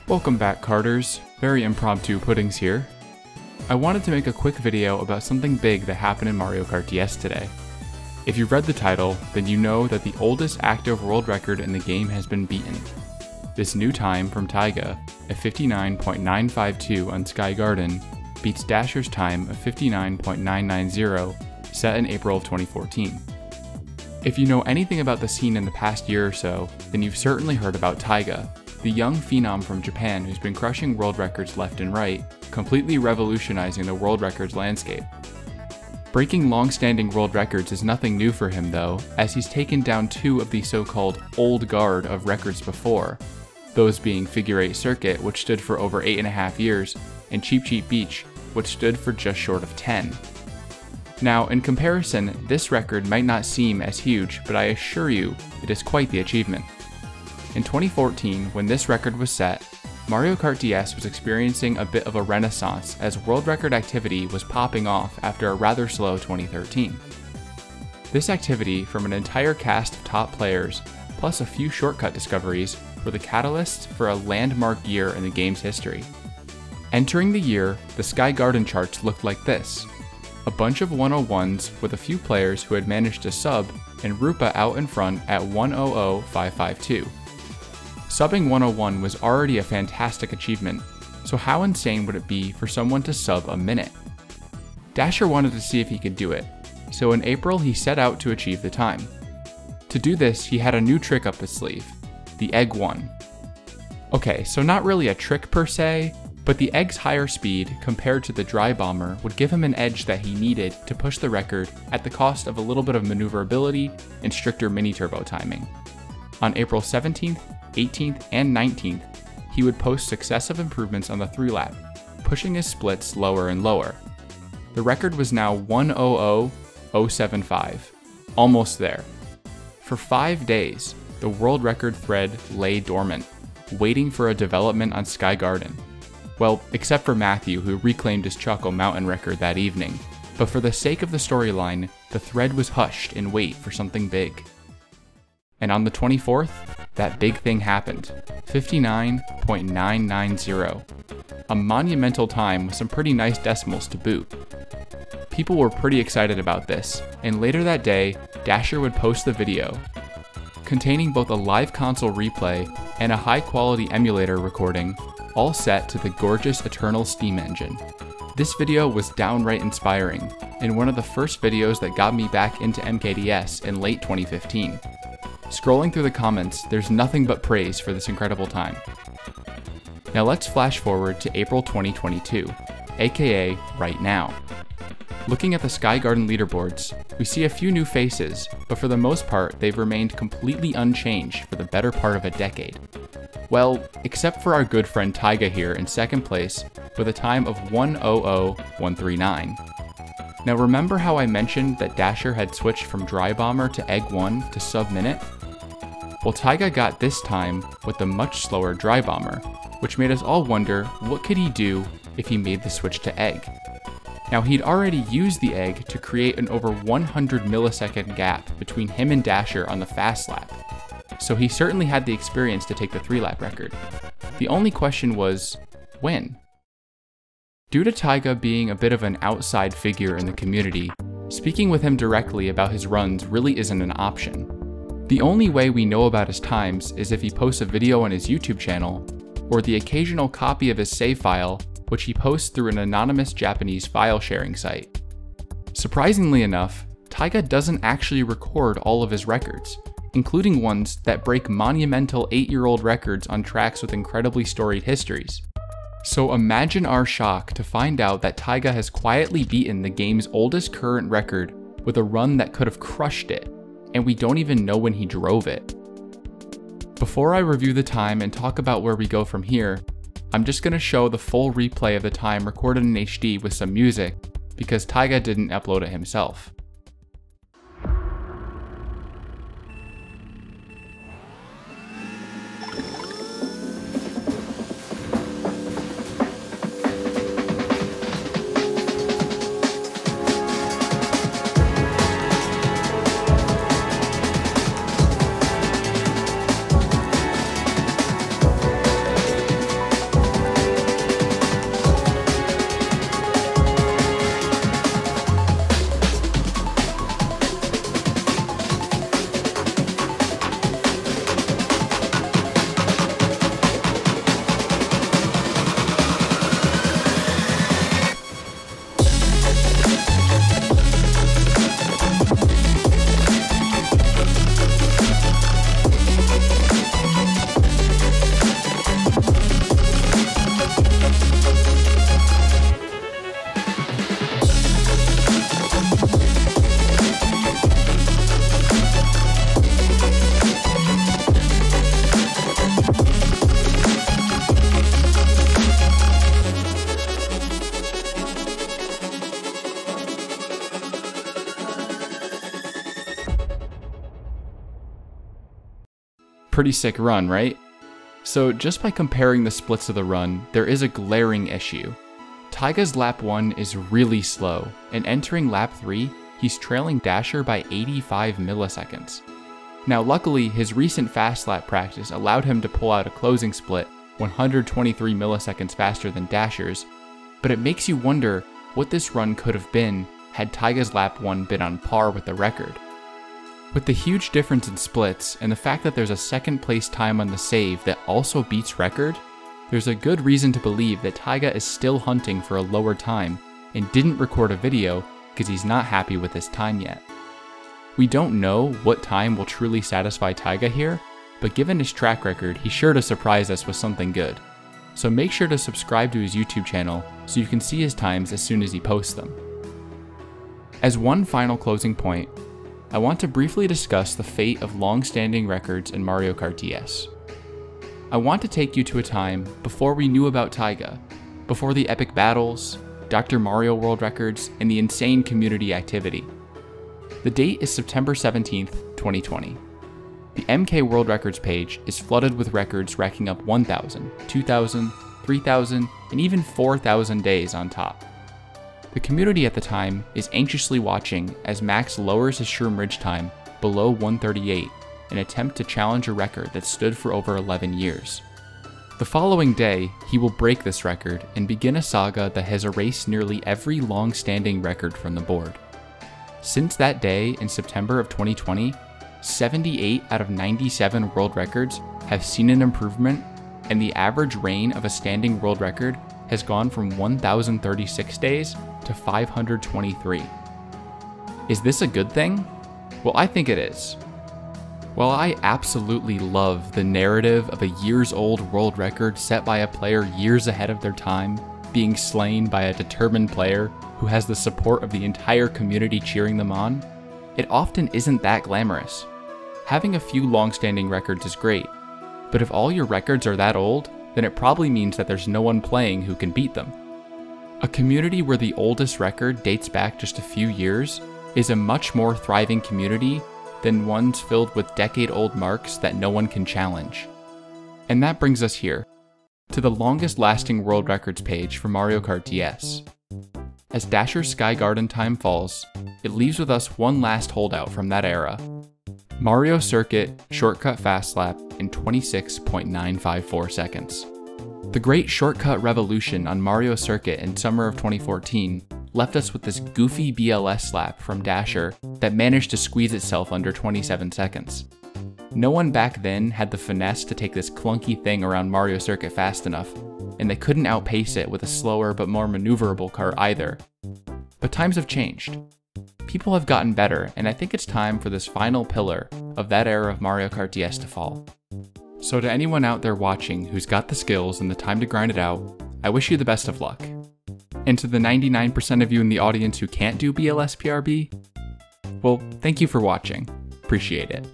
Welcome back, karters. Very impromptu puddings here. I wanted to make a quick video about something big that happened in Mario Kart DS today. If you've read the title, then you know that the oldest active world record in the game has been beaten. This new time from Taiga, at 59.952 on Sky Garden, beats Dasher's time of 59.990, set in April of 2014. If you know anything about the scene in the past year or so, then you've certainly heard about Taiga, the young phenom from Japan who's been crushing world records left and right, completely revolutionizing the world records landscape. Breaking long-standing world records is nothing new for him though, as he's taken down two of the so-called old guard of records before, those being Figure 8 Circuit, which stood for over 8.5 years, and Cheep Cheep Beach, which stood for just short of 10. Now, in comparison, this record might not seem as huge, but I assure you, it is quite the achievement. In 2014, when this record was set, Mario Kart DS was experiencing a bit of a renaissance as world record activity was popping off after a rather slow 2013. This activity from an entire cast of top players, plus a few shortcut discoveries, were the catalysts for a landmark year in the game's history. Entering the year, the Sky Garden charts looked like this. A bunch of 101s with a few players who had managed to sub, and Rupa out in front at 100,552. Subbing 101 was already a fantastic achievement, so how insane would it be for someone to sub a minute? Dasher wanted to see if he could do it, so in April he set out to achieve the time. To do this, he had a new trick up his sleeve, the Egg 1. Okay, so not really a trick per se, but the Egg's higher speed compared to the Dry Bomber would give him an edge that he needed to push the record at the cost of a little bit of maneuverability and stricter mini-turbo timing. On April 17th, 18th, and 19th, he would post successive improvements on the 3-lap, pushing his splits lower and lower. The record was now 100,075, almost there. For 5 days, the world record thread lay dormant, waiting for a development on Sky Garden. Well, except for Matthew, who reclaimed his Choco Mountain record that evening, but for the sake of the storyline, the thread was hushed in wait for something big. And on the 24th, that big thing happened, 59.990, a monumental time with some pretty nice decimals to boot. People were pretty excited about this, and later that day, Dasher would post the video, containing both a live console replay and a high-quality emulator recording, all set to the gorgeous Eternal Steam engine. This video was downright inspiring, and one of the first videos that got me back into MKDS in late 2015. Scrolling through the comments, there's nothing but praise for this incredible time. Now let's flash forward to April 2022, aka right now. Looking at the Sky Garden leaderboards, we see a few new faces, but for the most part, they've remained completely unchanged for the better part of a decade. Well, except for our good friend Taiga here in second place with a time of 100,139. Now remember how I mentioned that Dasher had switched from Dry Bomber to Egg 1 to sub-minute? Well, Taiga got this time with the much slower Dry Bomber, which made us all wonder what could he do if he made the switch to Egg. Now he'd already used the Egg to create an over 100 millisecond gap between him and Dasher on the fast lap, so he certainly had the experience to take the 3-lap record. The only question was, when? Due to Taiga being a bit of an outside figure in the community, speaking with him directly about his runs really isn't an option. The only way we know about his times is if he posts a video on his YouTube channel, or the occasional copy of his save file, which he posts through an anonymous Japanese file sharing site. Surprisingly enough, Taiga doesn't actually record all of his records, including ones that break monumental 8-year-old records on tracks with incredibly storied histories. So imagine our shock to find out that Taiga has quietly beaten the game's oldest current record with a run that could have crushed it, and we don't even know when he drove it. Before I review the time and talk about where we go from here, I'm just going to show the full replay of the time recorded in HD with some music, because Taiga didn't upload it himself. Pretty sick run, right? So just by comparing the splits of the run, there is a glaring issue. Taiga's lap 1 is really slow, and entering lap 3, he's trailing Dasher by 85 milliseconds. Now luckily, his recent fast lap practice allowed him to pull out a closing split 123 milliseconds faster than Dasher's, but it makes you wonder what this run could have been had Taiga's lap 1 been on par with the record. With the huge difference in splits and the fact that there's a second place time on the save that also beats record, there's a good reason to believe that Taiga is still hunting for a lower time and didn't record a video because he's not happy with his time yet. We don't know what time will truly satisfy Taiga here, but given his track record, he's sure to surprise us with something good. So make sure to subscribe to his YouTube channel so you can see his times as soon as he posts them. As one final closing point, I want to briefly discuss the fate of long-standing records in Mario Kart DS. I want to take you to a time before we knew about Taiga, before the epic battles, Dr. Mario World Records, and the insane community activity. The date is September 17th, 2020. The MK World Records page is flooded with records racking up 1,000, 2,000, 3,000, and even 4,000 days on top. The community at the time is anxiously watching as Max lowers his Shroom Ridge time below 138 in an attempt to challenge a record that stood for over 11 years. The following day, he will break this record and begin a saga that has erased nearly every long-standing record from the board. Since that day in September of 2020, 78 out of 97 world records have seen an improvement, and the average reign of a standing world record has gone from 1,036 days to 523. Is this a good thing? Well, I think it is. While I absolutely love the narrative of a years-old world record set by a player years ahead of their time, being slain by a determined player who has the support of the entire community cheering them on, it often isn't that glamorous. Having a few long-standing records is great, but if all your records are that old, then it probably means that there's no one playing who can beat them. A community where the oldest record dates back just a few years is a much more thriving community than ones filled with decade-old marks that no one can challenge. And that brings us here, to the longest-lasting world records page for Mario Kart DS. As Dasher's Sky Garden time falls, it leaves with us one last holdout from that era. Mario Circuit Shortcut Fast Lap in 26.954 seconds. The great shortcut revolution on Mario Circuit in summer of 2014 left us with this goofy BLS lap from Dasher that managed to squeeze itself under 27 seconds. No one back then had the finesse to take this clunky thing around Mario Circuit fast enough, and they couldn't outpace it with a slower but more maneuverable kart either. But times have changed. People have gotten better, and I think it's time for this final pillar of that era of Mario Kart DS to fall. So to anyone out there watching who's got the skills and the time to grind it out, I wish you the best of luck. And to the 99% of you in the audience who can't do BLS PRB, well, thank you for watching. Appreciate it.